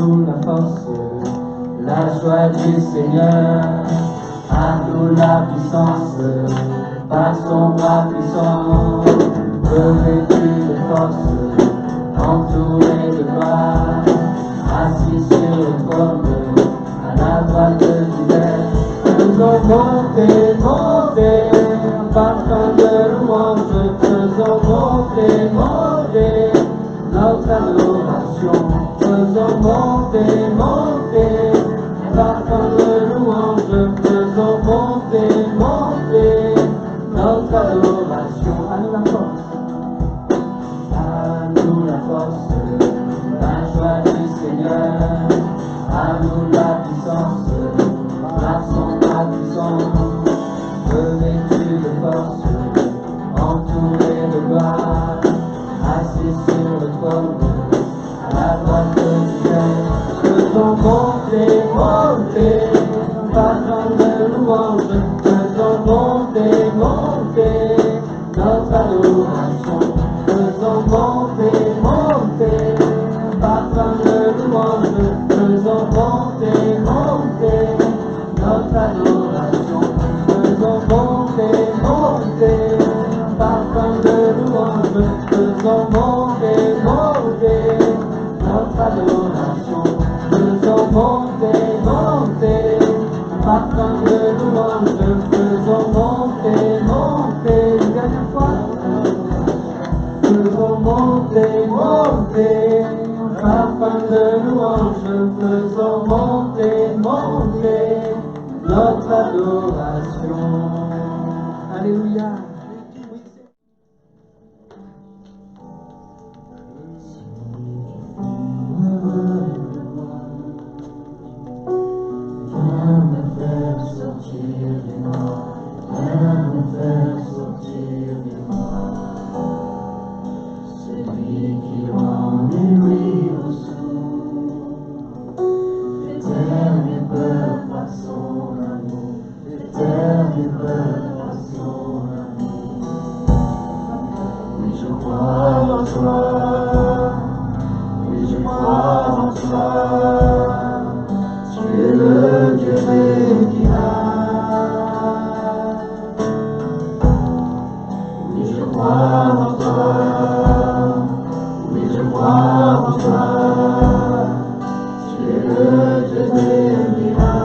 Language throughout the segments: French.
nous la force, la joie du Seigneur. À nous la puissance, par son bras puissant, revêtu de force, entouré de gloire, assis sur le trône, à la droite du Père. Faisons monter, monter, parfum de louange, faisons monter, monter, notre adoration. Faisons monter, monter, parfum de louange, faisons monter, monter, notre adoration. À nous la force, à nous la force, la joie du Seigneur, à nous la puissance, par son bras puissant, revêtu de force, entouré de gloire, assis sur le trône, à la droite du Père. Faisons monter, monter, parfum de louange, faisons monter, monter, notre adoration. Faisons monter, monter, parfum de louange, faisons monter, monter, notre adoration. Faisons monter, monter, parfum de louange, faisons monter, monter, notre adoration. Faisons monter, monter, parfum de louange, faisons monter, monter, une dernière fois. Faisons monter, monter, parfum de louange, faisons monter, monter, notre adoration. Alléluia. Viens me faire sortir des morts, viens me faire sortir des morts. Celui qui rend l'ouïe aux sourds, fait taire mes peurs par son amour, fait taire mes peurs par son amour. Oui, je crois en toi, oui, je crois en toi. Tu es le Dieu des miracles. Oui, je crois en toi. Oui, je crois en toi. Tu es le Dieu des miracles.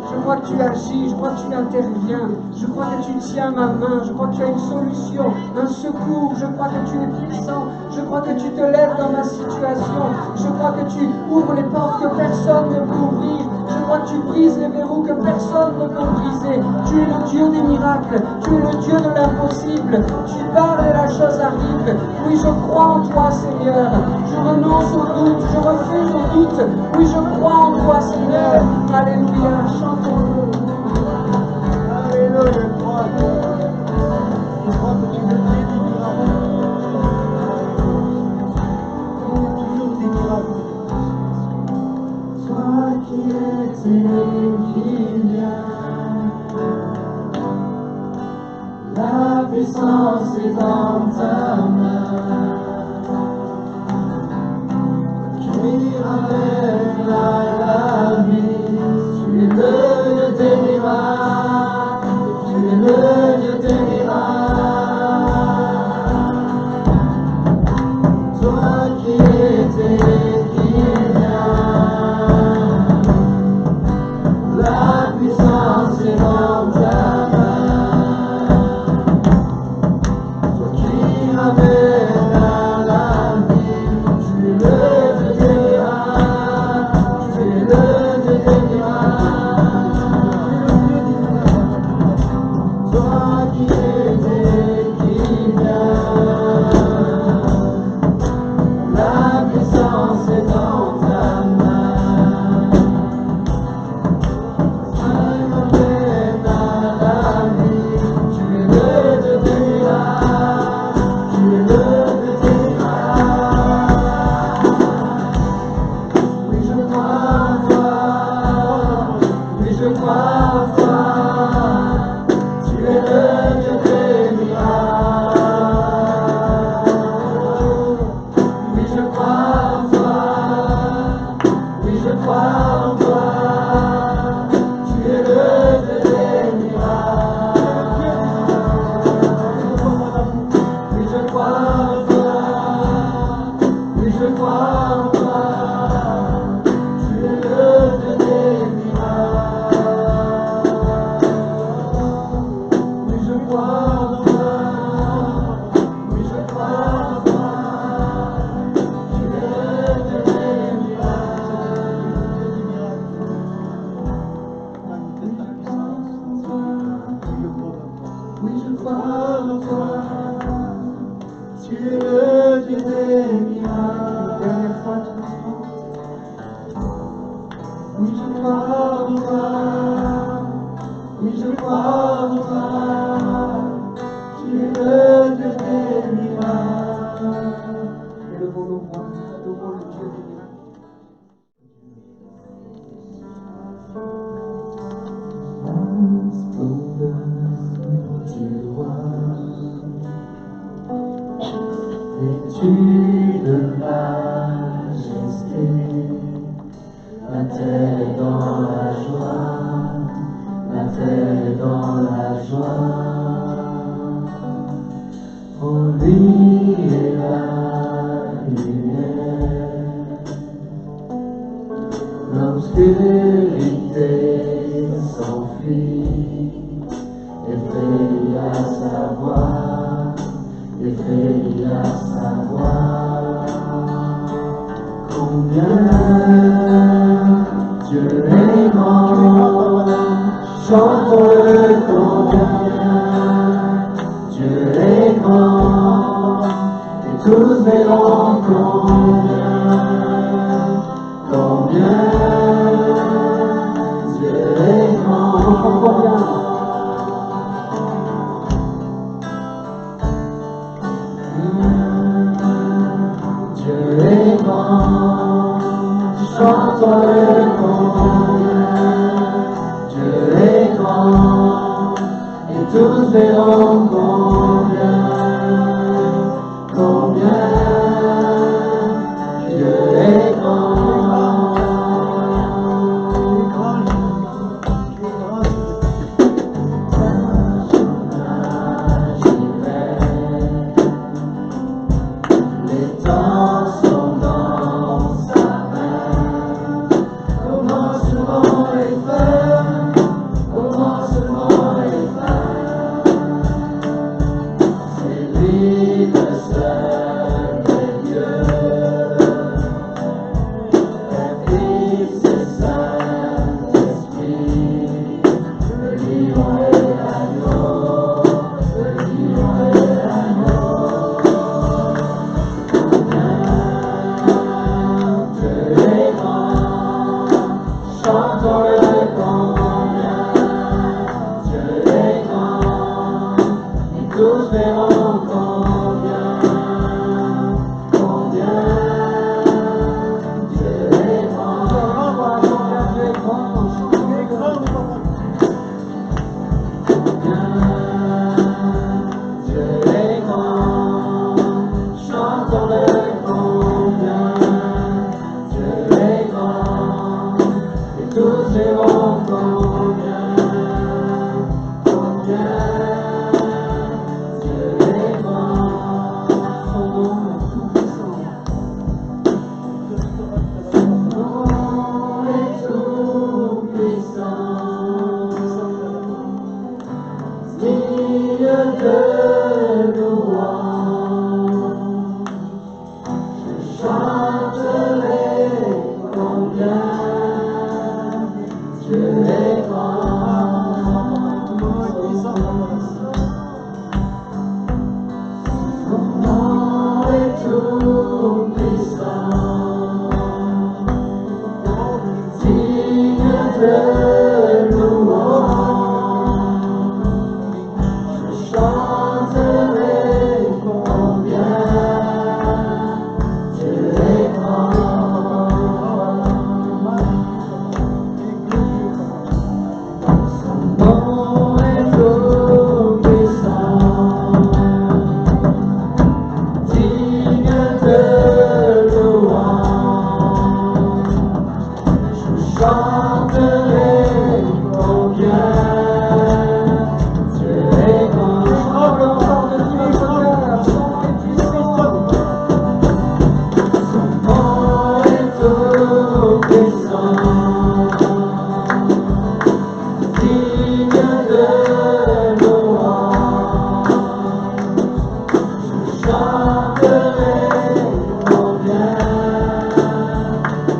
Je crois que tu agis, je crois que tu interviens, je crois que tu tiens ma main, je crois que tu as une solution, un secours, je crois que tu es puissant, je crois que tu te lèves dans ma situation, je crois que tu ouvres les portes que personne ne peut ouvrir, je crois que tu brises les verrous que personne ne peut briser. Tu es le Dieu des miracles, tu es le Dieu de l'impossible, tu parles et la chose arrive. Oui, je crois en toi, Seigneur, je renonce au doute, je refuse au doute, oui, je crois en toi, Seigneur. Alléluia, chantons-le. La puissance est dans ta main. Tu ramènes la vie. Tu es le Dieu des miracles. Tu es le Dieu des miracles. Toi qui étais, qui viens. La puissance est dans ta main. tous verront combien Dieu est grand. Son nom est tout-puissant. Son nom est tout-puissant. Digne de louange. Je chanterai combien Dieu est grand. Son nom est tout-puissant. Digne de louange. Je chanterai combien Dieu est grand. Son nom est tout-puissant. Digne de louange. Je chanterai combien Dieu est grand. Tremble encore de tout notre cœur. Son nom est puissant. Son nom est tout-puissant. Digne de louange. Je chanterai combien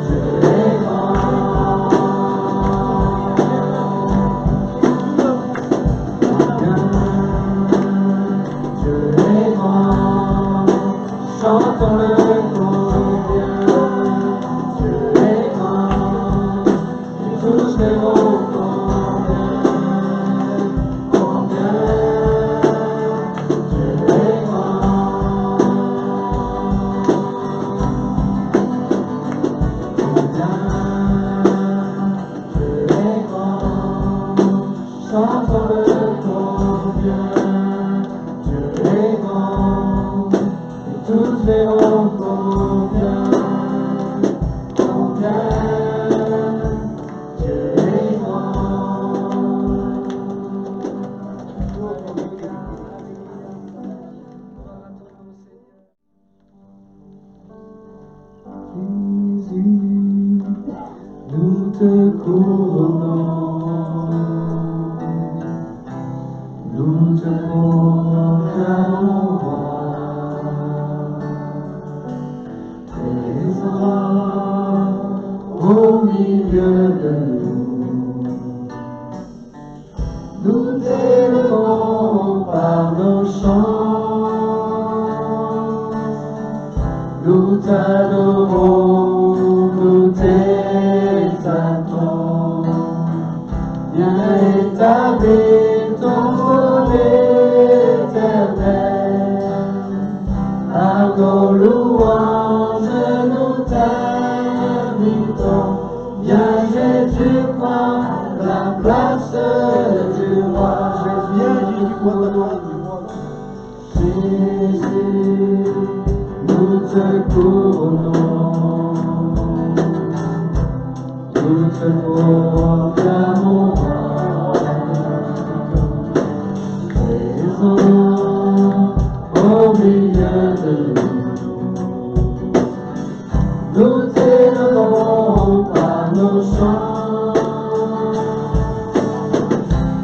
Dieu est grand. Dieu est grand. Chantons-le combien Dieu est grand. Et tous verront combien Dieu est grand. Combien Dieu est grand. Chantons-le combien Dieu est grand. Et tous verront combien Dieu est grand. Jésus, nous te couronnons, nous te proclamons roi. Présent au milieu de nous t'élevons par nos chants, nous t'adorons, nous t'exaltons, bien établi ton trône éternel, par nos louanges nous t'invitons, viens Jésus prends la place du roi. Jésus, prends la place du roi. Jésus, nous te couronnons, nous te proclamons roi. Présent au milieu de nous t'élevons par nos chants,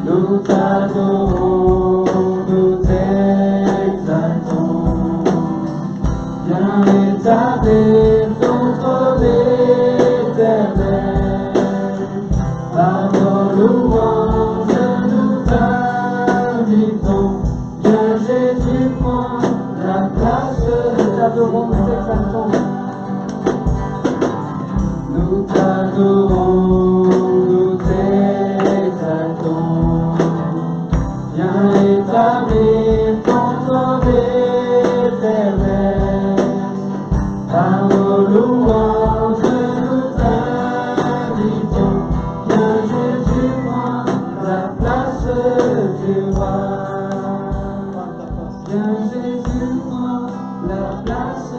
nous t'adorons, nous t'exaltons, viens établir ton trône éternel, par nos louanges nous t'invitons, viens Jésus prends la place, Nous t'adorons, nous t'exaltons. nous t'adorons, nous t'exaltons, viens établir ton trône éternel, par nos louanges nous t'invitons, viens Jésus prends la place du roi. Viens Jésus prends la place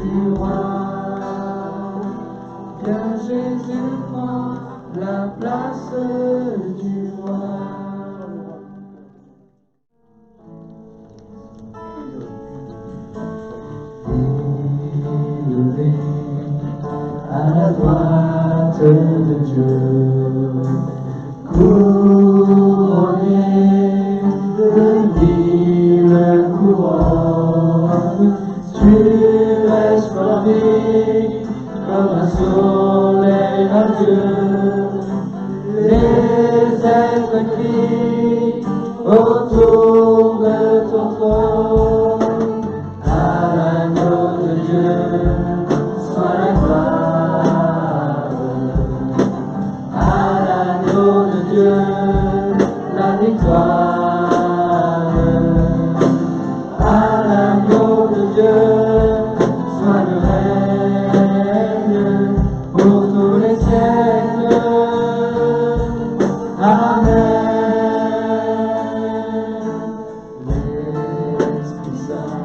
du roi. Viens Jésus prends la place du roi. Élevé à la droite de Dieu, couronné de mille couronnes, tu resplendis comme un soleil radieux. Les êtres crient autour de ton trône, à l'agneau de Dieu soit la gloire, à l'agneau de Dieu la victoire, à l'agneau de Dieu soit le règne pour tous les siècles. Amen. L'Esprit Saint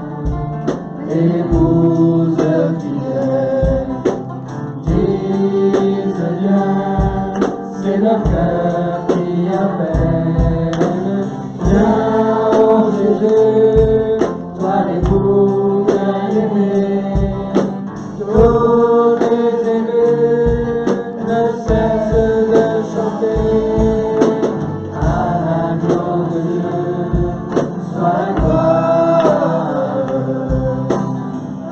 et l'épouse fidèle disent bien, c'est leur cœur qui appelle. Viens, ô Jésus, toi l'époux bien-aimé, tous les élus ne cessent de chanter. À l'agneau de Dieu soit la gloire,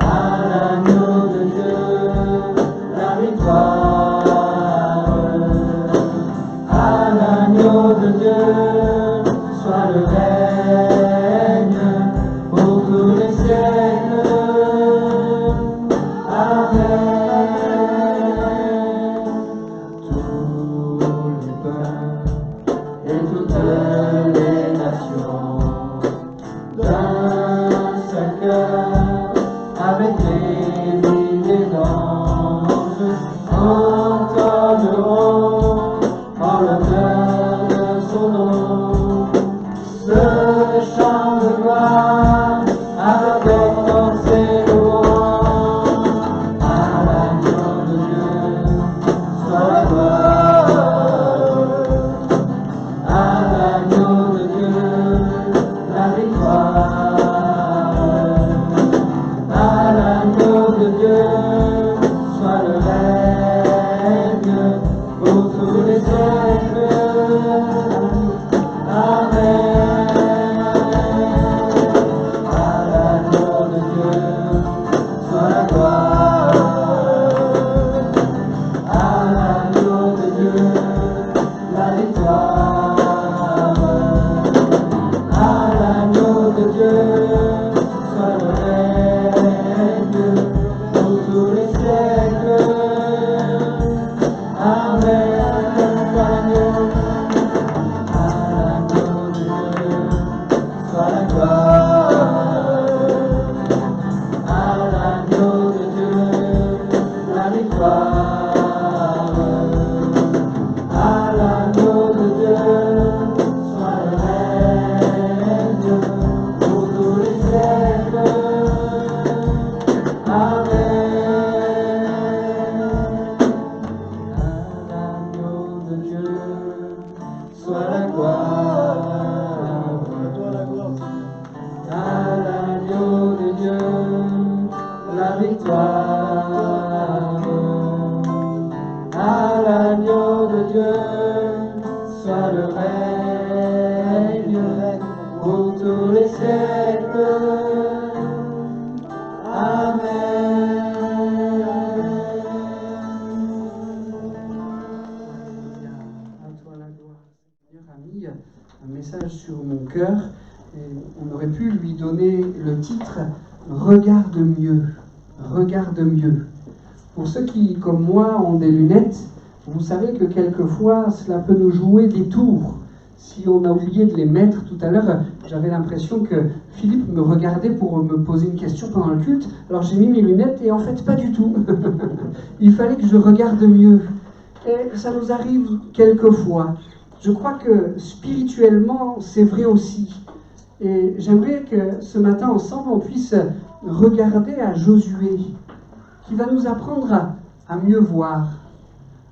à l'agneau de Dieu la victoire, à l'agneau de Dieu soit le règne pour tous les siècles. Amen. Tous les peuples et toutes les nations, d'un seul cœur, avec les milliers d'anges, entonneront en l'honneur de son nom ce chant de gloire avec force et louange. À l'agneau de Dieu soit la gloire, à l'agneau de Dieu la victoire, à l'agneau de Dieu soit le règne pour tous les siècles. Amen. À l'agneau de Dieu soit la gloire, à l'agneau de Dieu la victoire, à l'agneau de Dieu soit le règne pour tous les siècles. Amen. À l'agneau de Dieu soit la gloire, à l'agneau de Dieu la victoire, à l'agneau de Dieu soit le règne pour tous les siècles. Amen. À l'agneau de Dieu soit la gloire, à l'agneau de Dieu la victoire, à l'agneau de Dieu soit le règne pour tous les siècles. Amen. À toi la gloire. Seigneur a mis un message sur mon cœur et on aurait pu lui donner le titre « Regarde mieux ». Regarde mieux. Pour ceux qui, comme moi, ont des lunettes, vous savez que quelquefois, cela peut nous jouer des tours. Si on a oublié de les mettre tout à l'heure, j'avais l'impression que Philippe me regardait pour me poser une question pendant le culte. Alors j'ai mis mes lunettes et en fait pas du tout. Il fallait que je regarde mieux. Et ça nous arrive quelquefois. Je crois que spirituellement, c'est vrai aussi. Et j'aimerais que ce matin, ensemble, on puisse regarder à Josué, qui va nous apprendre à mieux voir,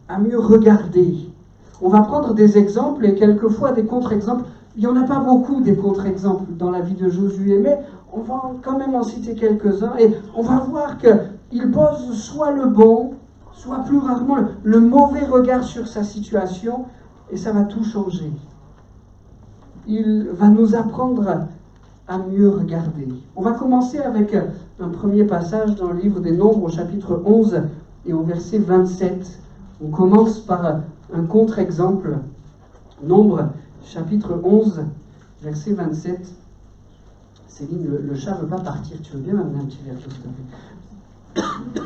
à mieux regarder. On va prendre des exemples et quelquefois des contre-exemples. Il n'y en a pas beaucoup des contre-exemples dans la vie de Josué, mais on va quand même en citer quelques-uns et on va voir qu'il pose soit le bon, soit plus rarement le mauvais regard sur sa situation et ça va tout changer. Il va nous apprendre à mieux regarder. On va commencer avec un premier passage dans le livre des Nombres au chapitre 11 et au verset 27. On commence par un contre-exemple. Nombres chapitre 11, verset 27. Céline, le chat ne veut pas partir. Tu veux bien m'amener un petit verre d'eau, s'il te plaît?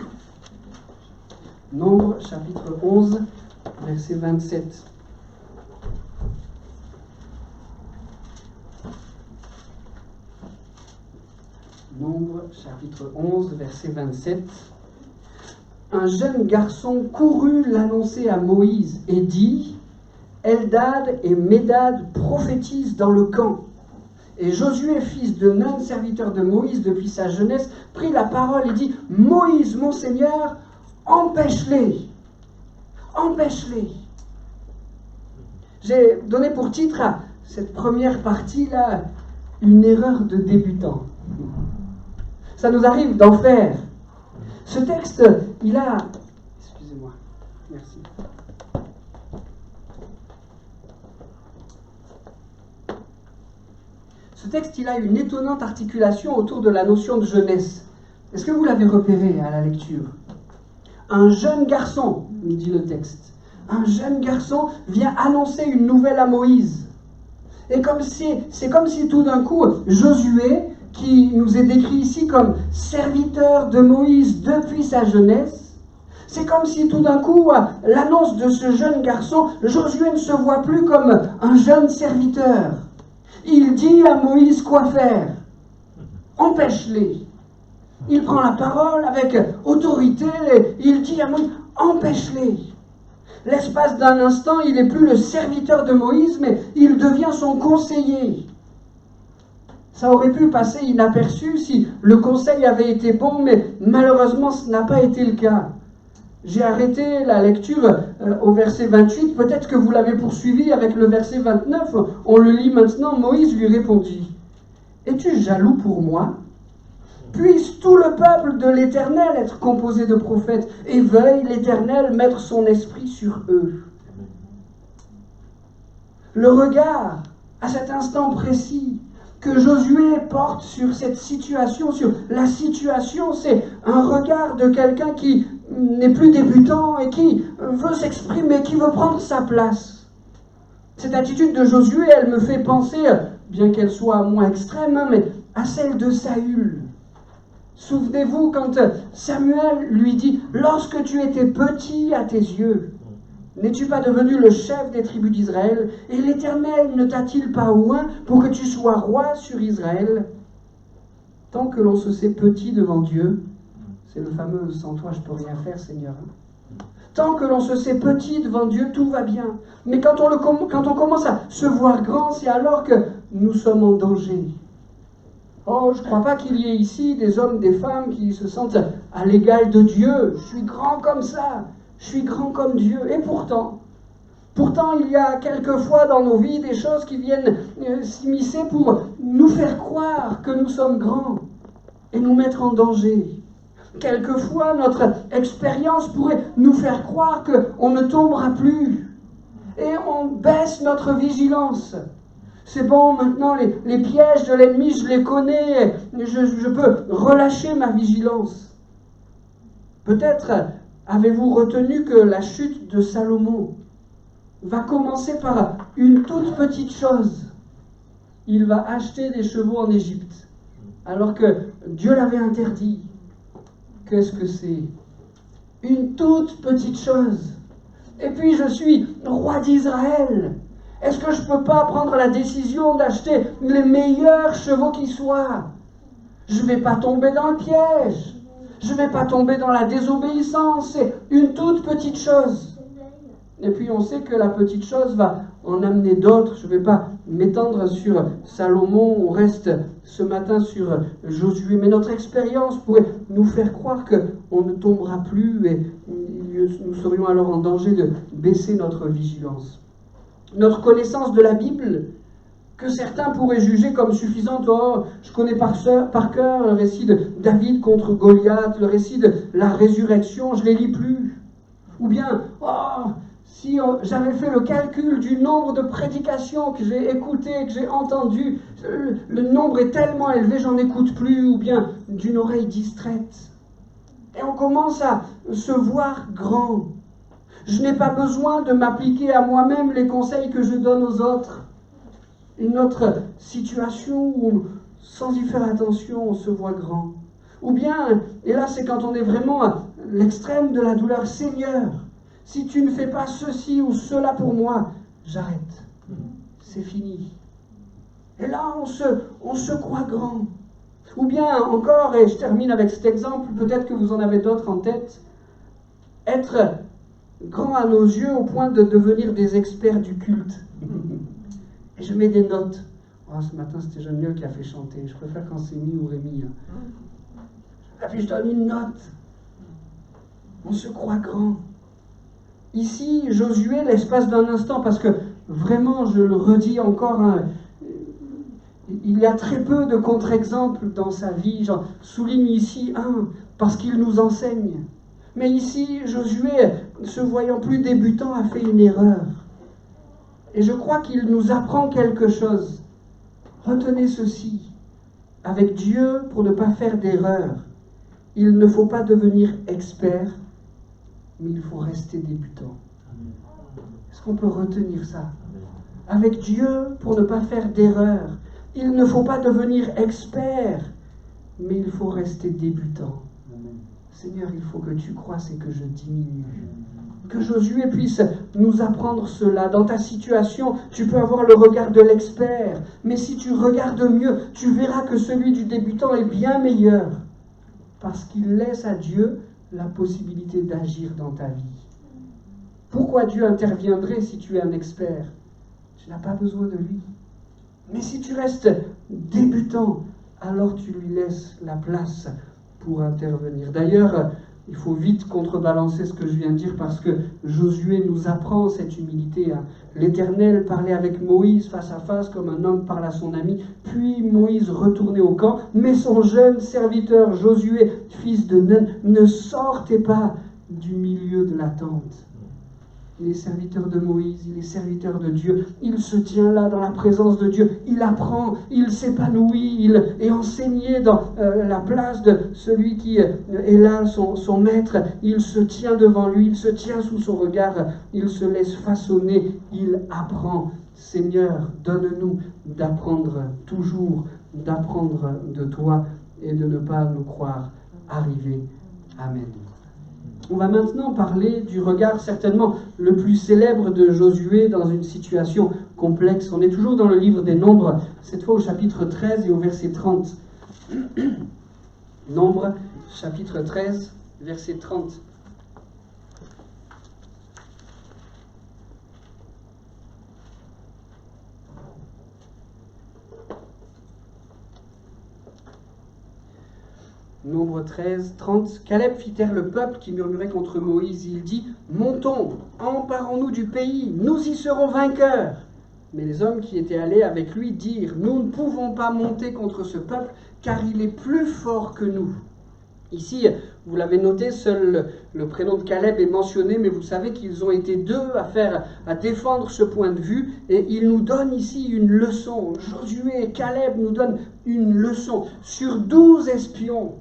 Nombres chapitre 11, verset 27. Nombres chapitre 11, verset 27. Un jeune garçon courut l'annoncer à Moïse et dit: Eldad et Médad prophétisent dans le camp. Et Josué, fils de Nun, serviteur de Moïse depuis sa jeunesse, prit la parole et dit: Moïse, mon Seigneur, empêche-les. Empêche-les. J'ai donné pour titre à cette première partie-là une erreur de débutant. Ça nous arrive d'en faire. Ce texte, il a... Excusez-moi. Merci. Ce texte, il a une étonnante articulation autour de la notion de jeunesse. Est-ce que vous l'avez repéré à la lecture? Un jeune garçon, dit le texte, un jeune garçon vient annoncer une nouvelle à Moïse. Et c'est comme si tout d'un coup, Josué, qui nous est décrit ici comme serviteur de Moïse depuis sa jeunesse, c'est comme si tout d'un coup, l'annonce de ce jeune garçon, Josué ne se voit plus comme un jeune serviteur. Il dit à Moïse quoi faire. Empêche-les. Il prend la parole avec autorité et il dit à Moïse: empêche-les. L'espace d'un instant, il n'est plus le serviteur de Moïse, mais il devient son conseiller. Ça aurait pu passer inaperçu si le conseil avait été bon, mais malheureusement, ce n'a pas été le cas. J'ai arrêté la lecture au verset 28, peut-être que vous l'avez poursuivi avec le verset 29. On le lit maintenant. Moïse lui répondit: Es-tu jaloux pour moi? Puisse tout le peuple de l'Éternel être composé de prophètes, et veuille l'Éternel mettre son esprit sur eux. Le regard, à cet instant précis, que Josué porte sur cette situation, sur la situation, c'est un regard de quelqu'un qui n'est plus débutant et qui veut s'exprimer, qui veut prendre sa place. Cette attitude de Josué, elle me fait penser, bien qu'elle soit moins extrême, mais à celle de Saül. Souvenez-vous quand Samuel lui dit: lorsque tu étais petit à tes yeux, n'es-tu pas devenu le chef des tribus d'Israël? Et l'Éternel ne t'a-t-il pas oint pour que tu sois roi sur Israël? Tant que l'on se sait petit devant Dieu, c'est le fameux « sans toi je peux rien faire, Seigneur ». Tant que l'on se sait petit devant Dieu, tout va bien. Mais quand on commence à se voir grand, c'est alors que nous sommes en danger. Oh, je ne crois pas qu'il y ait ici des hommes, des femmes qui se sentent à l'égal de Dieu. Je suis grand comme ça. Je suis grand comme Dieu. Et pourtant, il y a quelquefois dans nos vies des choses qui viennent s'immiscer pour nous faire croire que nous sommes grands et nous mettre en danger. Quelquefois, notre expérience pourrait nous faire croire qu'on ne tombera plus. Et on baisse notre vigilance. C'est bon, maintenant, les pièges de l'ennemi, je les connais. Je peux relâcher ma vigilance. Peut-être avez-vous retenu que la chute de Salomon va commencer par une toute petite chose. Il va acheter des chevaux en Égypte, alors que Dieu l'avait interdit. Qu'est-ce que c'est? Une toute petite chose. Et puis je suis roi d'Israël. Est-ce que je ne peux pas prendre la décision d'acheter les meilleurs chevaux qui soient? Je ne vais pas tomber dans le piège. Je ne vais pas tomber dans la désobéissance. C'est une toute petite chose. Et puis on sait que la petite chose va en amener d'autres. Je ne vais pas m'étendre sur Salomon, on reste ce matin sur Josué. Mais notre expérience pourrait nous faire croire qu'on ne tombera plus et nous serions alors en danger de baisser notre vigilance. Notre connaissance de la Bible, que certains pourraient juger comme suffisante. Oh, je connais par cœur le récit de David contre Goliath, le récit de la résurrection, je ne les lis plus. Ou bien, oh, si j'avais fait le calcul du nombre de prédications que j'ai écoutées, que j'ai entendues, le nombre est tellement élevé, j'en écoute plus, ou bien d'une oreille distraite. Et on commence à se voir grand. Je n'ai pas besoin de m'appliquer à moi-même les conseils que je donne aux autres. Une autre situation où, sans y faire attention, on se voit grand. Ou bien, et là c'est quand on est vraiment à l'extrême de la douleur, Seigneur, si tu ne fais pas ceci ou cela pour moi, j'arrête. C'est fini. Et là on se croit grand. Ou bien encore, et je termine avec cet exemple, peut-être que vous en avez d'autres en tête, être grand à nos yeux au point de devenir des experts du culte. Et je mets des notes. Oh, ce matin, c'était Jean-Miel qui a fait chanter. Je préfère quand c'est Mi ou Rémi. Et puis je donne une note. On se croit grand. Ici, Josué, l'espace d'un instant, parce que vraiment, je le redis encore, hein, il y a très peu de contre-exemples dans sa vie. J'en souligne ici un, parce qu'il nous enseigne. Mais ici, Josué, se voyant plus débutant, a fait une erreur. Et je crois qu'il nous apprend quelque chose. Retenez ceci. Avec Dieu, pour ne pas faire d'erreur, il ne faut pas devenir expert, mais il faut rester débutant. Est-ce qu'on peut retenir ça? Avec Dieu, pour ne pas faire d'erreur, il ne faut pas devenir expert, mais il faut rester débutant. Seigneur, il faut que tu croisses et que je diminue. Que Josué puisse nous apprendre cela. Dans ta situation, tu peux avoir le regard de l'expert, mais si tu regardes mieux, tu verras que celui du débutant est bien meilleur, parce qu'il laisse à Dieu la possibilité d'agir dans ta vie. Pourquoi Dieu interviendrait si tu es un expert? Tu n'as pas besoin de lui. Mais si tu restes débutant, alors tu lui laisses la place pour intervenir. D'ailleurs, il faut vite contrebalancer ce que je viens de dire parce que Josué nous apprend cette humilité. L'Éternel parlait avec Moïse face à face comme un homme parle à son ami. Puis Moïse retournait au camp, mais son jeune serviteur Josué, fils de Nun, ne sortait pas du milieu de la tente. Il est serviteur de Moïse, il est serviteur de Dieu, il se tient là dans la présence de Dieu, il apprend, il s'épanouit, il est enseigné dans la place de celui qui est là, son maître, il se tient devant lui, il se tient sous son regard, il se laisse façonner, il apprend. Seigneur, donne-nous d'apprendre toujours, d'apprendre de toi et de ne pas nous croire arrivés. Amen. On va maintenant parler du regard certainement le plus célèbre de Josué dans une situation complexe. On est toujours dans le livre des Nombres, cette fois au chapitre 13 et au verset 30. Nombres, chapitre 13, verset 30. Nombre 13, 30. Caleb fit taire le peuple qui murmurait contre Moïse. Il dit, « Montons, emparons-nous du pays, nous y serons vainqueurs. » Mais les hommes qui étaient allés avec lui dirent, « Nous ne pouvons pas monter contre ce peuple, car il est plus fort que nous. » Ici, vous l'avez noté, seul le prénom de Caleb est mentionné, mais vous savez qu'ils ont été deux à défendre ce point de vue, et ils nous donnent ici une leçon. Josué et Caleb nous donnent une leçon. Sur 12 espions,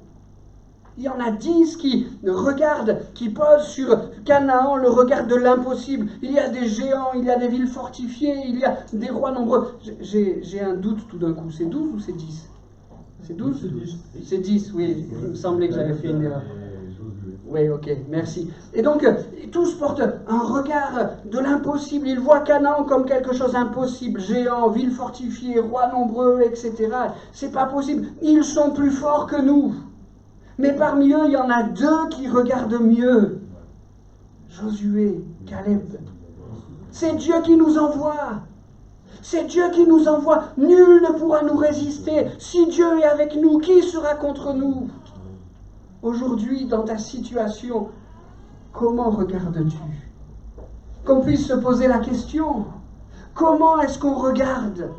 il y en a 10 qui regardent, qui posent sur Canaan le regard de l'impossible. Il y a des géants, il y a des villes fortifiées, il y a des rois nombreux. J'ai un doute tout d'un coup, c'est 12 ou c'est 10 ? C'est 12 ? C'est 10, oui. Il me semblait que j'avais fait une erreur. Oui, ok, merci. Et donc, tous portent un regard de l'impossible. Ils voient Canaan comme quelque chose d'impossible. Géants, villes fortifiées, rois nombreux, etc. C'est pas possible. Ils sont plus forts que nous. Mais parmi eux, il y en a 2 qui regardent mieux. Josué, Caleb. C'est Dieu qui nous envoie. C'est Dieu qui nous envoie. Nul ne pourra nous résister. Si Dieu est avec nous, qui sera contre nous? Aujourd'hui, dans ta situation, comment regardes-tu? Qu'on puisse se poser la question. Comment est-ce qu'on regarde?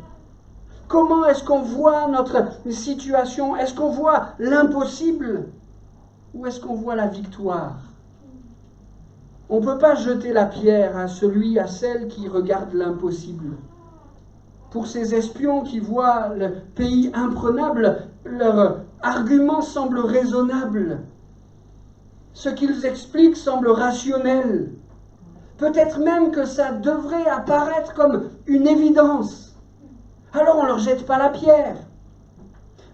Comment est-ce qu'on voit notre situation? Est-ce qu'on voit l'impossible? Ou est-ce qu'on voit la victoire? On ne peut pas jeter la pierre à celui, à celle qui regarde l'impossible. Pour ces espions qui voient le pays imprenable, leur argument semble raisonnable. Ce qu'ils expliquent semble rationnel. Peut-être même que ça devrait apparaître comme une évidence. Alors on ne leur jette pas la pierre.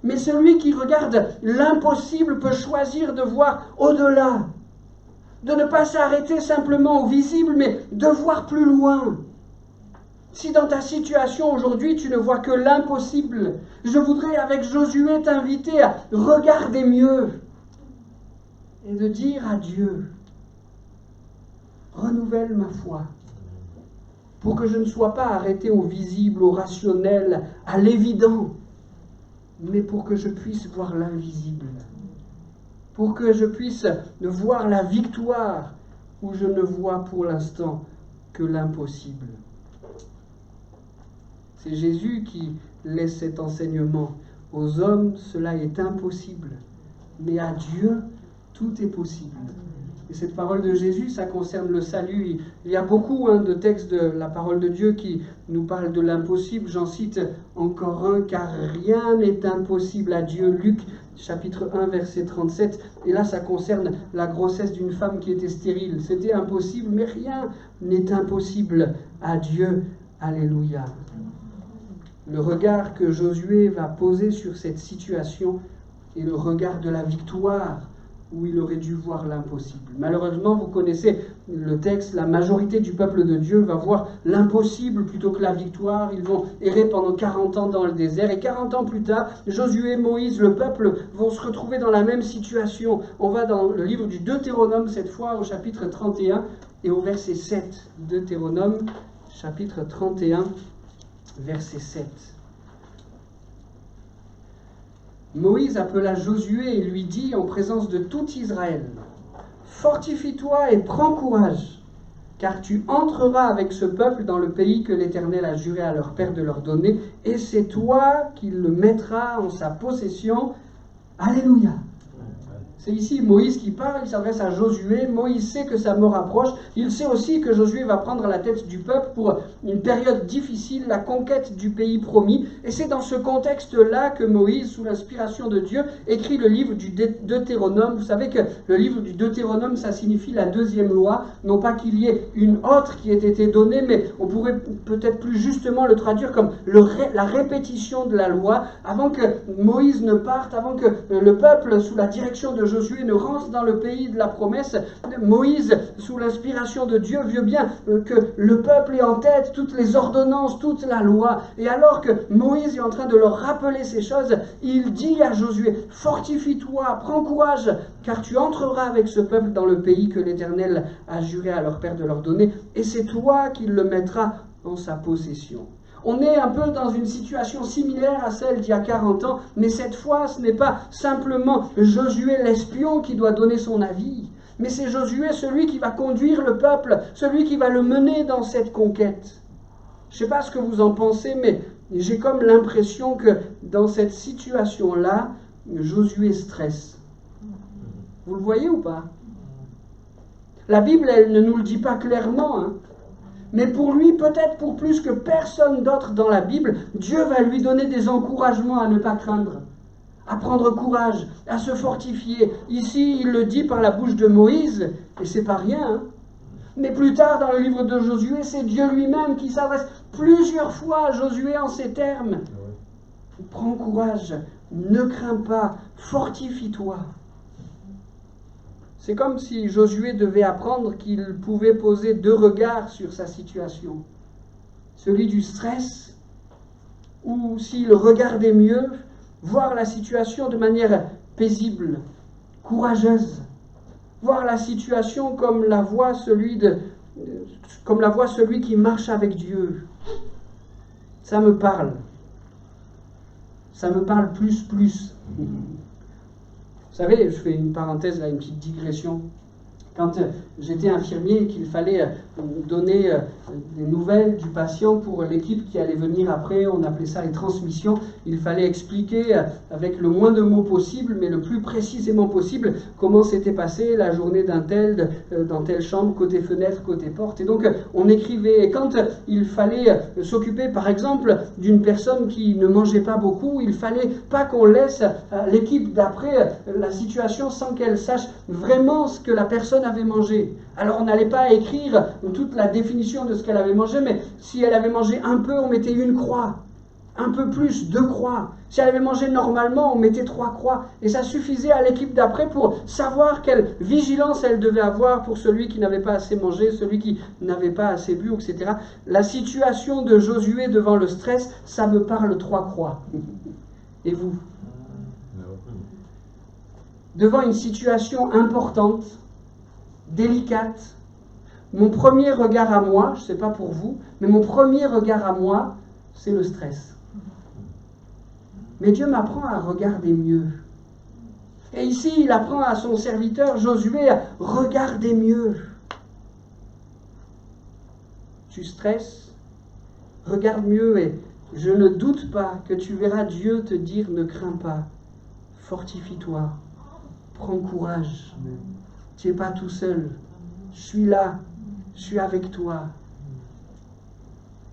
Mais celui qui regarde l'impossible peut choisir de voir au-delà. De ne pas s'arrêter simplement au visible, mais de voir plus loin. Si dans ta situation aujourd'hui, tu ne vois que l'impossible, je voudrais avec Josué t'inviter à regarder mieux et de dire à Dieu, renouvelle ma foi, pour que je ne sois pas arrêté au visible, au rationnel, à l'évident, mais pour que je puisse voir l'invisible, pour que je puisse voir la victoire où je ne vois pour l'instant que l'impossible. C'est Jésus qui laisse cet enseignement. Aux hommes, cela est impossible, mais à Dieu, tout est possible. Et cette parole de Jésus, ça concerne le salut. Il y a beaucoup de textes de la parole de Dieu qui nous parlent de l'impossible. J'en cite encore un, car rien n'est impossible à Dieu. Luc, chapitre 1, verset 37. Et là, ça concerne la grossesse d'une femme qui était stérile. C'était impossible, mais rien n'est impossible à Dieu. Alléluia. Le regard que Josué va poser sur cette situation est le regard de la victoire, où il aurait dû voir l'impossible. Malheureusement, vous connaissez le texte, la majorité du peuple de Dieu va voir l'impossible plutôt que la victoire. Ils vont errer pendant 40 ans dans le désert, et 40 ans plus tard, Josué, Moïse, le peuple vont se retrouver dans la même situation. On va dans le livre du Deutéronome, cette fois au chapitre 31 et au verset 7. Deutéronome, chapitre 31, verset 7. Moïse appela Josué et lui dit en présence de tout Israël, « Fortifie-toi et prends courage, car tu entreras avec ce peuple dans le pays que l'Éternel a juré à leur père de leur donner, et c'est toi qui le mettras en sa possession. » Alléluia. C'est ici Moïse qui parle, il s'adresse à Josué. Moïse sait que sa mort approche. Il sait aussi que Josué va prendre la tête du peuple pour une période difficile, la conquête du pays promis. Et c'est dans ce contexte-là que Moïse, sous l'inspiration de Dieu, écrit le livre du Deutéronome. Vous savez que le livre du Deutéronome, ça signifie la deuxième loi. Non pas qu'il y ait une autre qui ait été donnée, mais on pourrait peut-être plus justement le traduire comme la répétition de la loi. Avant que Moïse ne parte, avant que le peuple, sous la direction de Josué, ne rentre dans le pays de la promesse, Moïse, sous l'inspiration de Dieu, veut bien que le peuple ait en tête toutes les ordonnances, toute la loi. Et alors que Moïse est en train de leur rappeler ces choses, il dit à Josué, « Fortifie-toi, prends courage, car tu entreras avec ce peuple dans le pays que l'Éternel a juré à leur père de leur donner, et c'est toi qui le mettras en sa possession. » On est un peu dans une situation similaire à celle d'il y a 40 ans, mais cette fois, ce n'est pas simplement Josué l'espion qui doit donner son avis, mais c'est Josué celui qui va conduire le peuple, celui qui va le mener dans cette conquête. Je ne sais pas ce que vous en pensez, mais j'ai comme l'impression que dans cette situation-là, Josué stresse. Vous le voyez ou pas? La Bible, elle ne nous le dit pas clairement, hein. Mais pour lui, peut-être pour plus que personne d'autre dans la Bible, Dieu va lui donner des encouragements à ne pas craindre, à prendre courage, à se fortifier. Ici, il le dit par la bouche de Moïse, et c'est pas rien, hein. Mais plus tard, dans le livre de Josué, c'est Dieu lui-même qui s'adresse plusieurs fois à Josué en ces termes. Prends courage, ne crains pas, fortifie-toi. C'est comme si Josué devait apprendre qu'il pouvait poser deux regards sur sa situation. Celui du stress, ou s'il regardait mieux, voir la situation de manière paisible, courageuse. Voir la situation comme la voit celui comme la voit celui qui marche avec Dieu. Ça me parle. Ça me parle plus. Vous savez, je fais une parenthèse là, une petite digression. Quand j'étais infirmier et qu'il fallait donner des nouvelles du patient pour l'équipe qui allait venir après, on appelait ça les transmissions, il fallait expliquer avec le moins de mots possible, mais le plus précisément possible, comment s'était passée la journée d'un tel, dans telle chambre, côté fenêtre, côté porte. Et donc on écrivait, et quand il fallait s'occuper par exemple d'une personne qui ne mangeait pas beaucoup, il fallait pas qu'on laisse l'équipe d'après la situation sans qu'elle sache vraiment ce que la personne avait mangé. Alors on n'allait pas écrire toute la définition de ce qu'elle avait mangé, mais si elle avait mangé un peu, on mettait une croix. Un peu plus, 2 croix. Si elle avait mangé normalement, on mettait 3 croix. Et ça suffisait à l'équipe d'après pour savoir quelle vigilance elle devait avoir pour celui qui n'avait pas assez mangé, celui qui n'avait pas assez bu, etc. La situation de Josué devant le stress, ça me parle 3 croix. Et vous? Devant une situation importante, délicate, mon premier regard à moi, je ne sais pas pour vous, mais mon premier regard à moi, c'est le stress. Mais Dieu m'apprend à regarder mieux. Et ici, il apprend à son serviteur Josué à regarder mieux. Tu stresses, regarde mieux et je ne doute pas que tu verras Dieu te dire ne crains pas, fortifie-toi, prends courage. Tu n'es pas tout seul. Je suis là. Je suis avec toi.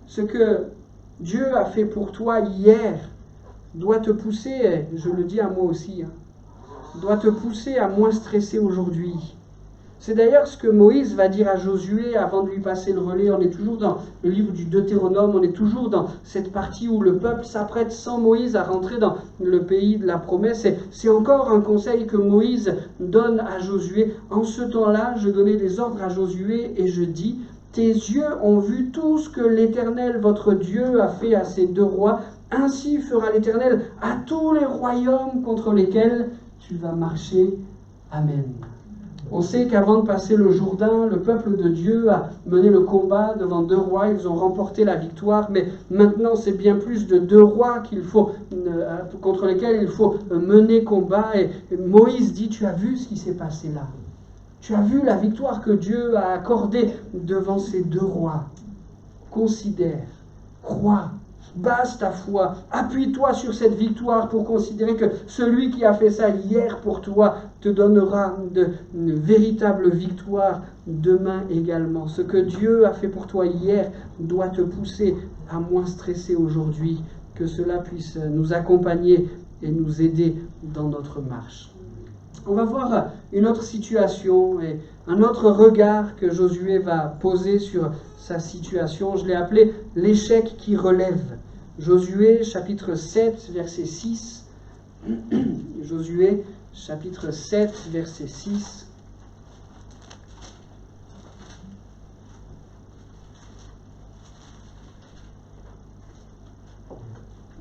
Ce que Dieu a fait pour toi hier doit te pousser, je le dis à moi aussi, doit te pousser à moins stresser aujourd'hui. C'est d'ailleurs ce que Moïse va dire à Josué avant de lui passer le relais. On est toujours dans le livre du Deutéronome, on est toujours dans cette partie où le peuple s'apprête sans Moïse à rentrer dans le pays de la promesse. Et c'est encore un conseil que Moïse donne à Josué. En ce temps-là, je donnais des ordres à Josué et je dis, tes yeux ont vu tout ce que l'Éternel, votre Dieu, a fait à ces 2 rois. Ainsi fera l'Éternel à tous les royaumes contre lesquels tu vas marcher. Amen. On sait qu'avant de passer le Jourdain, le peuple de Dieu a mené le combat devant 2 rois, ils ont remporté la victoire, mais maintenant c'est bien plus de 2 rois contre lesquels il faut mener combat. Et Moïse dit, tu as vu ce qui s'est passé là? Tu as vu la victoire que Dieu a accordée devant ces 2 rois? Considère, crois, base ta foi, appuie-toi sur cette victoire pour considérer que celui qui a fait ça hier pour toi te donnera une véritable victoire demain également. Ce que Dieu a fait pour toi hier doit te pousser à moins stresser aujourd'hui, que cela puisse nous accompagner et nous aider dans notre marche. On va voir une autre situation et un autre regard que Josué va poser sur sa situation. Je l'ai appelé l'échec qui relève. Josué chapitre 7 verset 6. Josué chapitre 7 verset 6.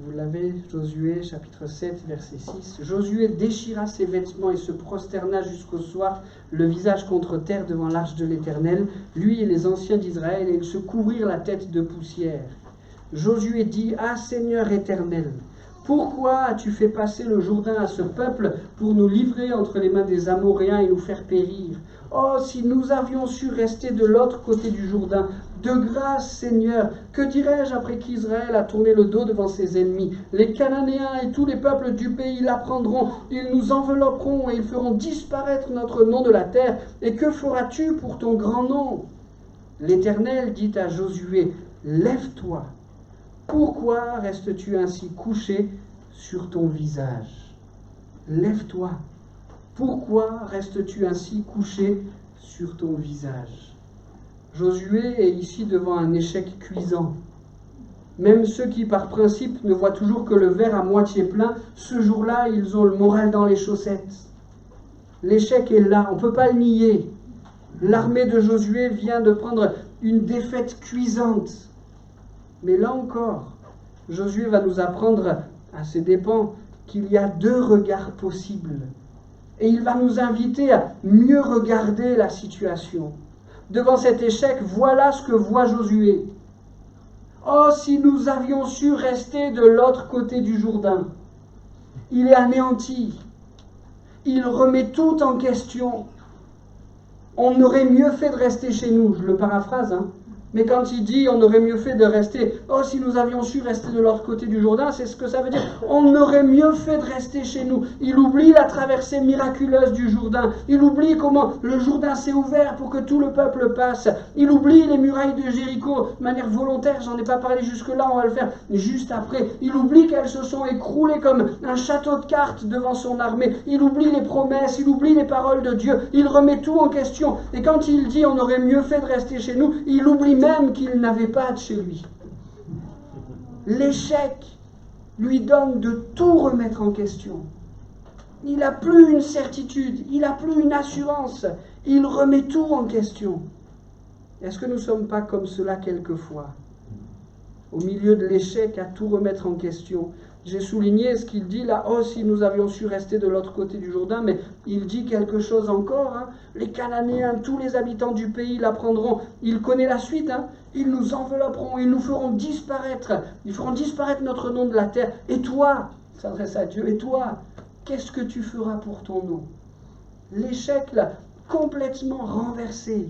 Vous l'avez, Josué, chapitre 7, verset 6. Josué déchira ses vêtements et se prosterna jusqu'au soir, le visage contre terre devant l'arche de l'Éternel, lui et les anciens d'Israël, et ils se couvrirent la tête de poussière. Josué dit, « Ah Seigneur éternel, pourquoi as-tu fait passer le Jourdain à ce peuple pour nous livrer entre les mains des Amoréens et nous faire périr? Oh, si nous avions su rester de l'autre côté du Jourdain, de grâce, Seigneur, que dirais-je après qu'Israël a tourné le dos devant ses ennemis? Les Cananéens et tous les peuples du pays l'apprendront, ils nous envelopperont et ils feront disparaître notre nom de la terre. Et que feras-tu pour ton grand nom? » L'Éternel dit à Josué, « Lève-toi. Pourquoi restes-tu ainsi couché sur ton visage? Lève-toi. Pourquoi restes-tu ainsi couché sur ton visage? » Josué est ici devant un échec cuisant. Même ceux qui, par principe, ne voient toujours que le verre à moitié plein, ce jour-là, ils ont le moral dans les chaussettes. L'échec est là, on ne peut pas le nier. L'armée de Josué vient de prendre une défaite cuisante. Mais là encore, Josué va nous apprendre, à ses dépens, qu'il y a 2 regards possibles. Et il va nous inviter à mieux regarder la situation. devant cet échec, voilà ce que voit Josué. Oh, si nous avions su rester de l'autre côté du Jourdain. Il est anéanti. Il remet tout en question. On aurait mieux fait de rester chez nous, je le paraphrase, hein. Mais quand il dit on aurait mieux fait de rester, oh si nous avions su rester de l'autre côté du Jourdain, c'est ce que ça veut dire. On aurait mieux fait de rester chez nous. Il oublie la traversée miraculeuse du Jourdain. Il oublie comment le Jourdain s'est ouvert pour que tout le peuple passe. Il oublie les murailles de Jéricho de manière volontaire, j'en ai pas parlé jusque-là, on va le faire juste après. Il oublie qu'elles se sont écroulées comme un château de cartes devant son armée. Il oublie les promesses, il oublie les paroles de Dieu. Il remet tout en question. Et quand il dit on aurait mieux fait de rester chez nous, il oublie même qu'il n'avait pas de chez lui. L'échec lui donne de tout remettre en question. Il n'a plus une certitude, il n'a plus une assurance, il remet tout en question. Est-ce que nous ne sommes pas comme cela quelquefois? Au milieu de l'échec, à tout remettre en question. J'ai souligné ce qu'il dit là, oh si nous avions su rester de l'autre côté du Jourdain, mais il dit quelque chose encore, hein. Les Cananéens, tous les habitants du pays l'apprendront, il connaît la suite, hein. Ils nous envelopperont, ils nous feront disparaître, ils feront disparaître notre nom de la terre, et toi, il s'adresse à Dieu, et toi, qu'est-ce que tu feras pour ton nom? L'échec là, complètement renversé,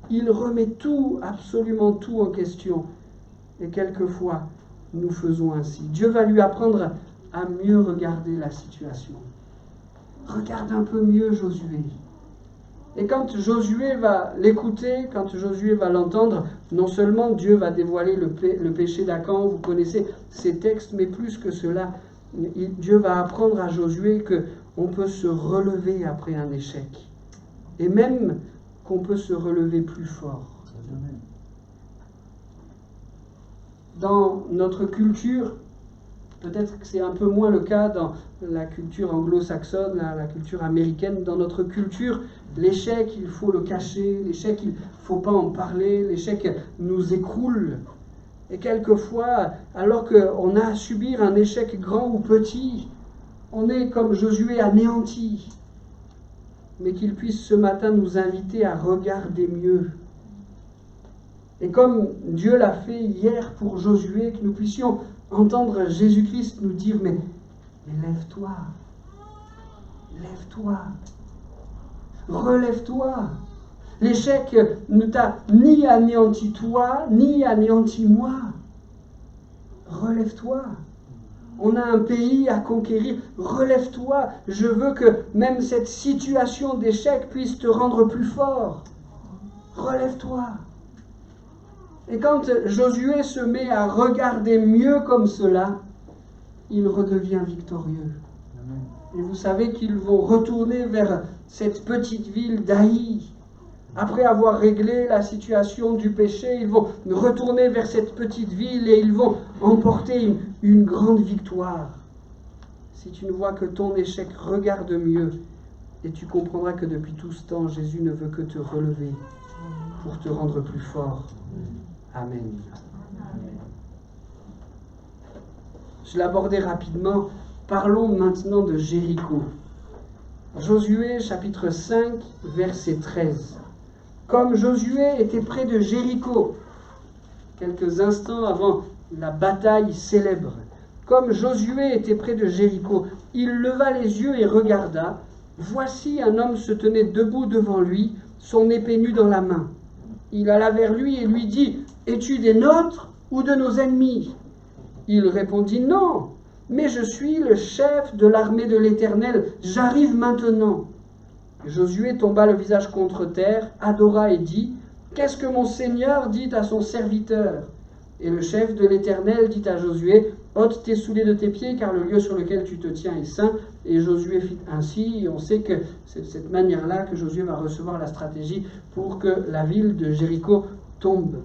il remet tout, absolument tout en question, et quelquefois, nous faisons ainsi. Dieu va lui apprendre à mieux regarder la situation. Regarde un peu mieux Josué. Et quand Josué va l'écouter, quand Josué va l'entendre, non seulement Dieu va dévoiler le péché d'Acan, vous connaissez ces textes, mais plus que cela, Dieu va apprendre à Josué qu'on peut se relever après un échec. Et même qu'on peut se relever plus fort. Dans notre culture, peut-être que c'est un peu moins le cas dans la culture anglo-saxonne, la culture américaine. Dans notre culture, l'échec, il faut le cacher, l'échec, il ne faut pas en parler, l'échec nous écroule. Et quelquefois, alors qu'on a à subir un échec grand ou petit, on est comme Josué anéanti. Mais qu'il puisse ce matin nous inviter à regarder mieux. Et comme Dieu l'a fait hier pour Josué, que nous puissions entendre Jésus-Christ nous dire, mais lève-toi, lève-toi, relève-toi. L'échec ne t'a ni anéanti toi, ni anéanti moi. Relève-toi. On a un pays à conquérir. Relève-toi. Je veux que même cette situation d'échec puisse te rendre plus fort. Relève-toi. Et quand Josué se met à regarder mieux comme cela, il redevient victorieux. Et vous savez qu'ils vont retourner vers cette petite ville d'Aï. Après avoir réglé la situation du péché, ils vont retourner vers cette petite ville et ils vont emporter une grande victoire. Si tu ne vois que ton échec, regarde mieux et tu comprendras que depuis tout ce temps, Jésus ne veut que te relever pour te rendre plus fort. Amen. Je l'abordais rapidement. Parlons maintenant de Jéricho. Josué, chapitre 5, verset 13. Comme Josué était près de Jéricho, quelques instants avant la bataille célèbre, comme Josué était près de Jéricho, il leva les yeux et regarda. Voici un homme se tenait debout devant lui, son épée nue dans la main. Il alla vers lui et lui dit, « Es-tu des nôtres ou de nos ennemis ?» Il répondit, « Non, mais je suis le chef de l'armée de l'Éternel, j'arrive maintenant. » Josué tomba le visage contre terre, adora et dit, « Qu'est-ce que mon Seigneur dit à son serviteur ?» Et le chef de l'Éternel dit à Josué, « Ôte tes souliers de tes pieds, car le lieu sur lequel tu te tiens est saint. » Et Josué fit ainsi, et on sait que c'est de cette manière-là que Josué va recevoir la stratégie pour que la ville de Jéricho tombe.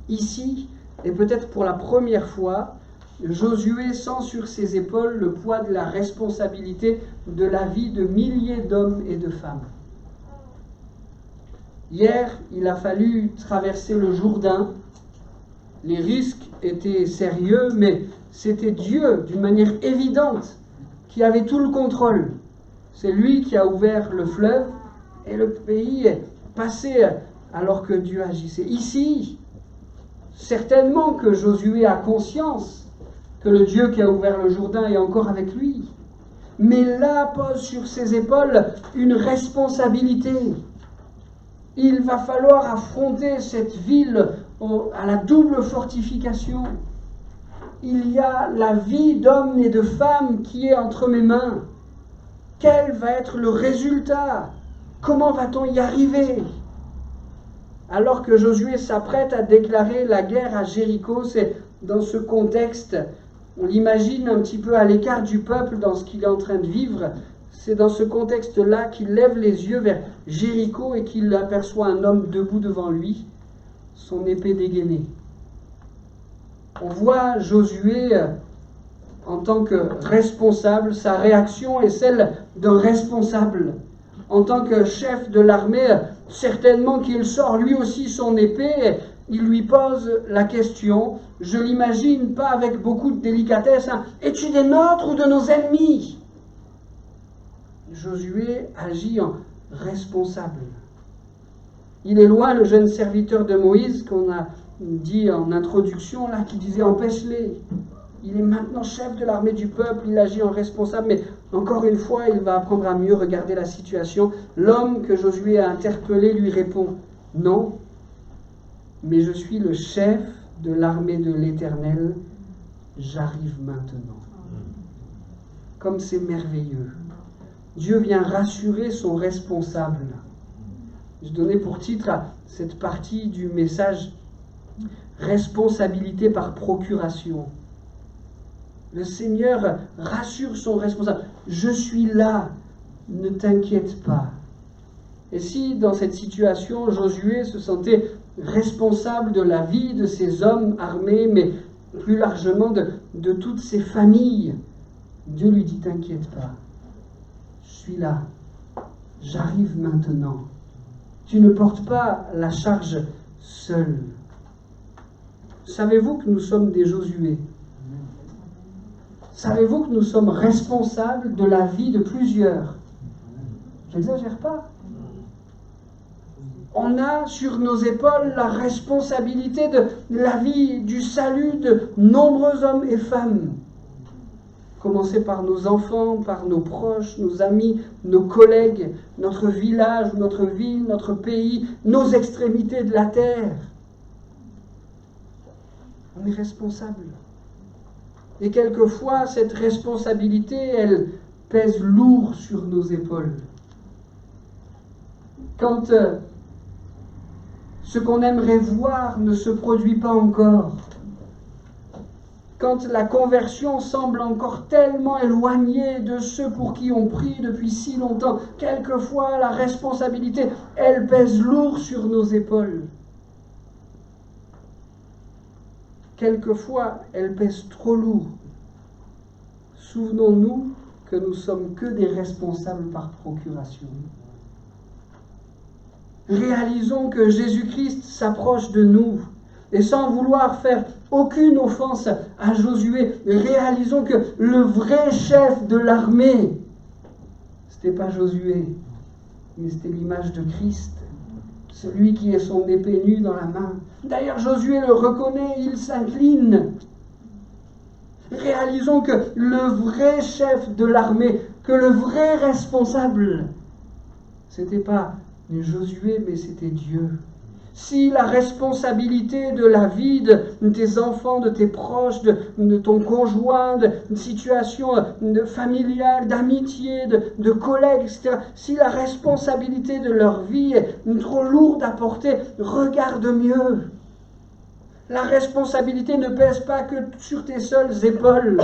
Ici, et peut-être pour la première fois, Josué sent sur ses épaules le poids de la responsabilité de la vie de milliers d'hommes et de femmes. Hier, il a fallu traverser le Jourdain. Les risques étaient sérieux, mais c'était Dieu, d'une manière évidente, qui avait tout le contrôle. C'est lui qui a ouvert le fleuve et le pays est passé alors que Dieu agissait. Ici, certainement que Josué a conscience que le Dieu qui a ouvert le Jourdain est encore avec lui. Mais là pose sur ses épaules une responsabilité. Il va falloir affronter cette ville à la double fortification. Il y a la vie d'hommes et de femmes qui est entre mes mains. Quel va être le résultat? Comment va-t-on y arriver? Alors que Josué s'apprête à déclarer la guerre à Jéricho, c'est dans ce contexte, on l'imagine un petit peu à l'écart du peuple dans ce qu'il est en train de vivre. C'est dans ce contexte-là qu'il lève les yeux vers Jéricho et qu'il aperçoit un homme debout devant lui, son épée dégainée. On voit Josué en tant que responsable, sa réaction est celle d'un responsable. En tant que chef de l'armée, certainement qu'il sort lui aussi son épée, il lui pose la question, je l'imagine pas avec beaucoup de délicatesse, hein, es-tu des nôtres ou de nos ennemis? Josué agit en responsable. Il est loin le jeune serviteur de Moïse qu'on a dit en introduction, là, qui disait empêche-les. Il est maintenant chef de l'armée du peuple, il agit en responsable, mais encore une fois, il va apprendre à mieux regarder la situation. L'homme que Josué a interpellé lui répond « Non, mais je suis le chef de l'armée de l'Éternel, j'arrive maintenant. » Comme c'est merveilleux. Dieu vient rassurer son responsable. Je donnais pour titre à cette partie du message « Responsabilité par procuration ». Le Seigneur rassure son responsable. Je suis là, ne t'inquiète pas. Et si dans cette situation, Josué se sentait responsable de la vie de ces hommes armés, mais plus largement de toutes ces familles, Dieu lui dit, t'inquiète pas, je suis là, j'arrive maintenant. Tu ne portes pas la charge seul. Savez-vous que nous sommes des Josué? Savez-vous que nous sommes responsables de la vie de plusieurs? Je n'exagère pas. On a sur nos épaules la responsabilité de la vie, du salut de nombreux hommes et femmes. Commencer par nos enfants, par nos proches, nos amis, nos collègues, notre village, notre ville, notre pays, nos extrémités de la terre. On est responsable. Et quelquefois, cette responsabilité, elle pèse lourd sur nos épaules. Quand ce qu'on aimerait voir ne se produit pas encore, quand la conversion semble encore tellement éloignée de ceux pour qui on prie depuis si longtemps, quelquefois la responsabilité, elle pèse lourd sur nos épaules. Quelquefois, elle pèse trop lourd. Souvenons-nous que nous sommes que des responsables par procuration. Réalisons que Jésus-Christ s'approche de nous. Et sans vouloir faire aucune offense à Josué, réalisons que le vrai chef de l'armée, ce n'était pas Josué, mais c'était l'image de Christ. Celui qui est son épée nue dans la main. D'ailleurs, Josué le reconnaît, il s'incline. Réalisons que le vrai chef de l'armée, que le vrai responsable, c'était pas Josué, mais c'était Dieu. Si la responsabilité de la vie de tes enfants, de tes proches, de ton conjoint, de situation familiale, d'amitié, de collègues, etc., si la responsabilité de leur vie est trop lourde à porter, regarde mieux. La responsabilité ne pèse pas que sur tes seules épaules,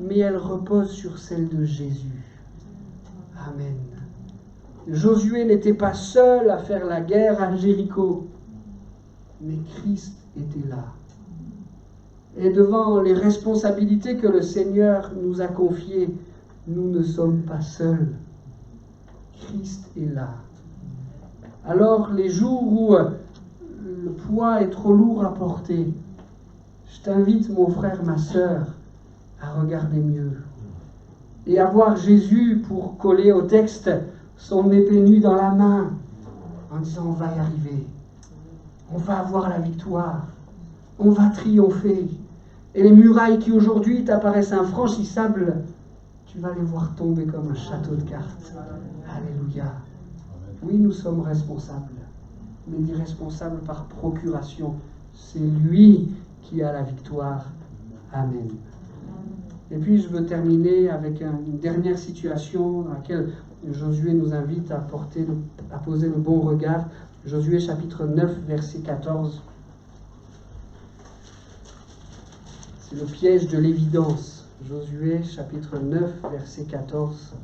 mais elle repose sur celle de Jésus. Amen. Josué n'était pas seul à faire la guerre à Jéricho, mais Christ était là. Et devant les responsabilités que le Seigneur nous a confiées, nous ne sommes pas seuls. Christ est là. Alors, les jours où le poids est trop lourd à porter, je t'invite, mon frère, ma sœur, à regarder mieux. Et à voir Jésus pour coller au texte son épée nue dans la main. en disant on va y arriver, on va avoir la victoire, on va triompher. Et les murailles qui aujourd'hui t'apparaissent infranchissables, tu vas les voir tomber comme un château de cartes. Alléluia. Oui, nous sommes responsables, mais des responsables par procuration. C'est lui qui a la victoire. Amen. Et puis je veux terminer avec une dernière situation dans laquelle Josué nous invite à poser le bon regard. Josué chapitre 9, verset 14. C'est le piège de l'évidence. Josué chapitre 9, verset 14.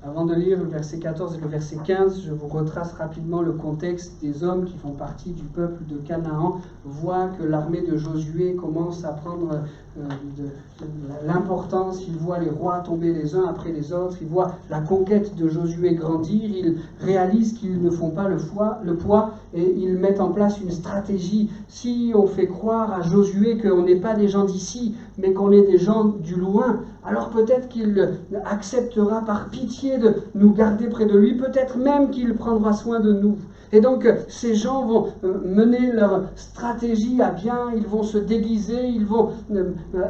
Avant de lire le verset 14 et le verset 15, je vous retrace rapidement le contexte. Des hommes qui font partie du peuple de Canaan voient que l'armée de Josué commence à prendre de l'importance. Ils voient les rois tomber les uns après les autres. Ils voient la conquête de Josué grandir. Ils réalisent qu'ils ne font pas le poids et ils mettent en place une stratégie. Si on fait croire à Josué qu'on n'est pas des gens d'ici, mais qu'on est des gens du loin, alors peut-être qu'il acceptera par pitié de nous garder près de lui, peut-être même qu'il prendra soin de nous. Et donc ces gens vont mener leur stratégie à bien, ils vont se déguiser, ils vont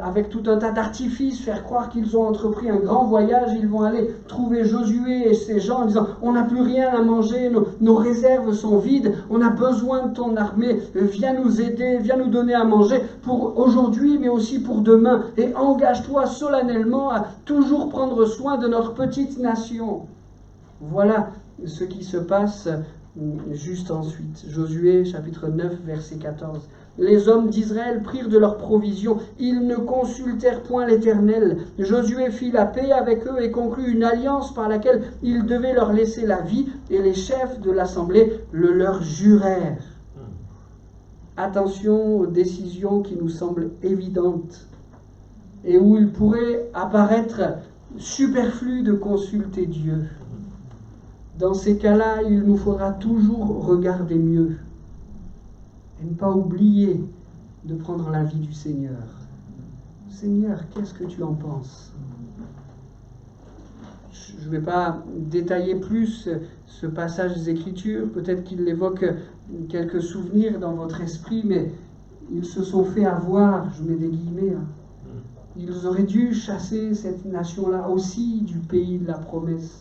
avec tout un tas d'artifices faire croire qu'ils ont entrepris un grand voyage, ils vont aller trouver Josué et ces gens en disant « On n'a plus rien à manger, nos réserves sont vides, on a besoin de ton armée, viens nous aider, viens nous donner à manger pour aujourd'hui mais aussi pour demain et engage-toi solennellement à toujours prendre soin de notre petite nation. » Voilà ce qui se passe juste ensuite. Josué chapitre 9 verset 14. Les hommes d'Israël prirent de leurs provisions, ils ne consultèrent point l'Éternel. Josué fit la paix avec eux et conclut une alliance par laquelle il devait leur laisser la vie, et les chefs de l'assemblée le leur jurèrent. Attention aux décisions qui nous semblent évidentes et où il pourrait apparaître superflu de consulter Dieu. Dans ces cas-là, il nous faudra toujours regarder mieux et ne pas oublier de prendre l'avis du Seigneur. Seigneur, qu'est-ce que tu en penses? Je ne vais pas détailler plus ce passage des Écritures, peut-être qu'il évoque quelques souvenirs dans votre esprit, mais ils se sont fait avoir, je mets des guillemets, ils auraient dû chasser cette nation-là aussi du pays de la promesse.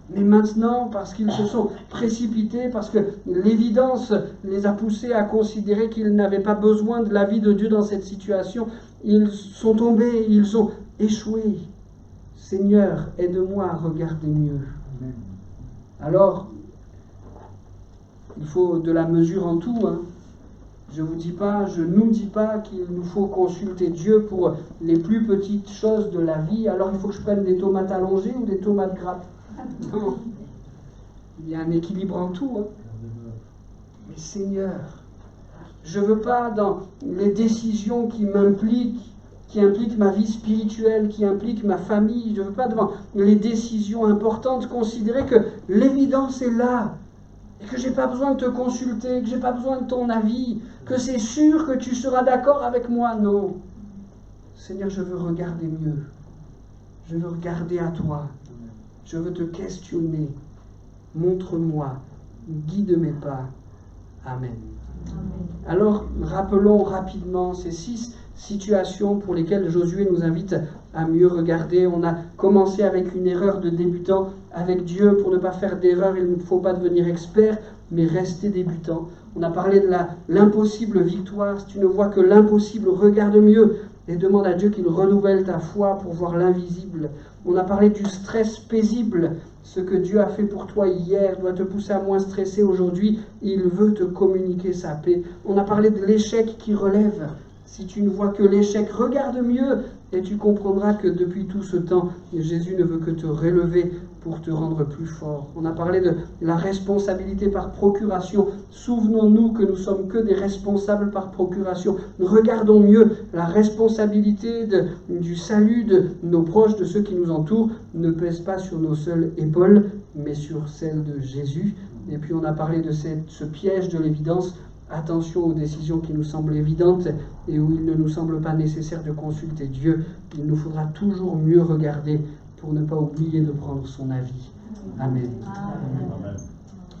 Mais maintenant, parce qu'ils se sont précipités, parce que l'évidence les a poussés à considérer qu'ils n'avaient pas besoin de l'avis de Dieu dans cette situation, ils sont tombés, ils ont échoué. Seigneur, aide-moi à regarder mieux. Alors, il faut de la mesure en tout. Je nous dis pas qu'il nous faut consulter Dieu pour les plus petites choses de la vie. Alors il faut que je prenne des tomates allongées ou des tomates grattes. Non. Il y a un équilibre en tout. Mais Seigneur, je ne veux pas dans les décisions qui impliquent ma vie spirituelle, qui impliquent ma famille, je ne veux pas devant les décisions importantes considérer que l'évidence est là, et que je n'ai pas besoin de te consulter, que je n'ai pas besoin de ton avis, que c'est sûr que tu seras d'accord avec moi. Non. Seigneur, je veux regarder mieux. Je veux regarder à toi. Je veux te questionner. Montre-moi. Guide mes pas. Amen. Alors, rappelons rapidement ces 6 situations pour lesquelles Josué nous invite à mieux regarder. On a commencé avec une erreur de débutant. Avec Dieu, pour ne pas faire d'erreur, il ne faut pas devenir expert, mais rester débutant. On a parlé de l'impossible victoire. Si tu ne vois que l'impossible, regarde mieux et demande à Dieu qu'il renouvelle ta foi pour voir l'invisible. On a parlé du stress paisible. Ce que Dieu a fait pour toi hier doit te pousser à moins stresser aujourd'hui. Il veut te communiquer sa paix. On a parlé de l'échec qui relève. Si tu ne vois que l'échec, regarde mieux et tu comprendras que depuis tout ce temps, Jésus ne veut que te relever pour te rendre plus fort. On a parlé de la responsabilité par procuration. Souvenons-nous que nous sommes que des responsables par procuration. Regardons mieux la responsabilité du salut de nos proches, de ceux qui nous entourent, ne pèse pas sur nos seules épaules, mais sur celles de Jésus. Et puis on a parlé de ce piège de l'évidence. Attention aux décisions qui nous semblent évidentes et où il ne nous semble pas nécessaire de consulter Dieu. Il nous faudra toujours mieux regarder pour ne pas oublier de prendre son avis. Amen.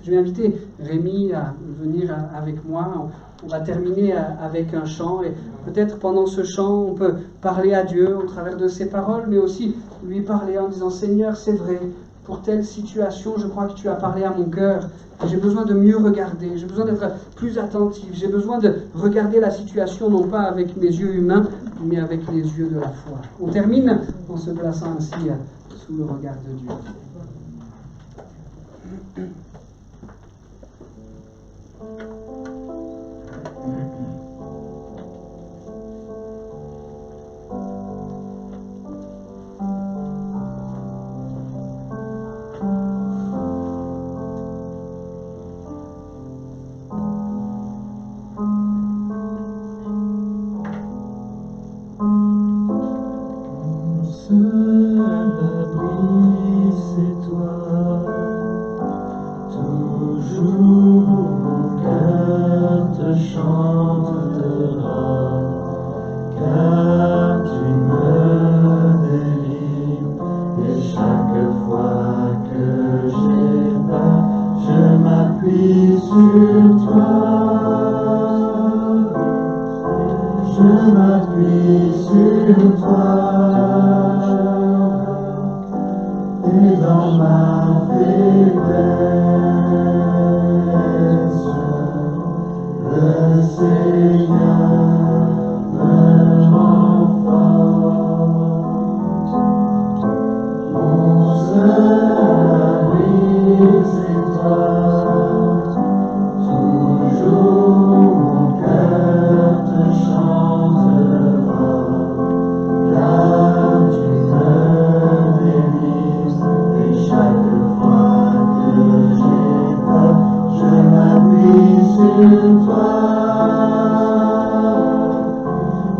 Je vais inviter Rémi à venir avec moi. On va terminer avec un chant et peut-être pendant ce chant, on peut parler à Dieu au travers de ses paroles, mais aussi lui parler en disant « Seigneur, c'est vrai, pour telle situation, je crois que tu as parlé à mon cœur. J'ai besoin de mieux regarder, j'ai besoin d'être plus attentif, j'ai besoin de regarder la situation non pas avec mes yeux humains, mais avec les yeux de la foi. » On termine en se plaçant ainsi sous le regard de Dieu.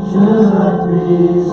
Je m'appuie